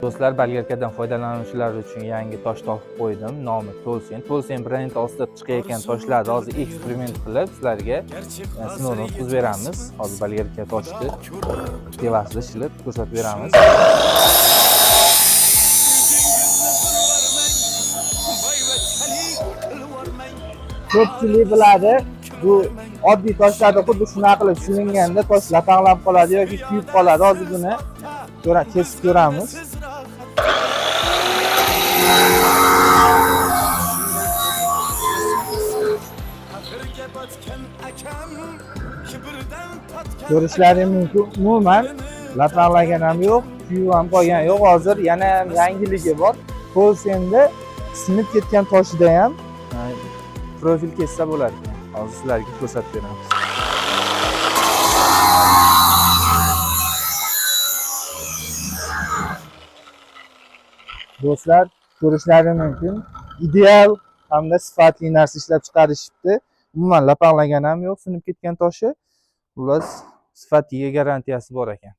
Do'stlar, Bolgarkadan foydalanuvchilar uchun yangi tosh topib qo'ydim. Nomi Tolsen. Tolsen brendi ostida chiqayotgan toshlarni hozir eksperiment qilib sizlarga sinovdan o'tkazib beramiz. Hozir Bolgarka toshni tevasida shilib ko'rsatib beramiz. Ko'pchilik biladi, bu oddiy toshlarda xuddi shunaqa qilib shilinganda tosh lapang'lab qoladi yoki kuyib qoladi. Hozir buni kesib ko'ramiz. Ko'rishlaringiz mumkin. Umuman lapanglagan ham yo'q, kuyib ham qolgan yo'q. Hozir yana ham yangiligi bor. Tolsen'da sinib ketgan toshida ham Profil kessa bo'ladi. Hozir sizlarga ko'rsatib beramiz. Do'stlar, ko'rishlaringiz mumkin. Ideal hamda sifatli narsa ishlab chiqarishibdi. Umuman lapanglagan ham yo'q, sinib ketgan toshi. Xullas, sifatiga garantiyasi bor ekan.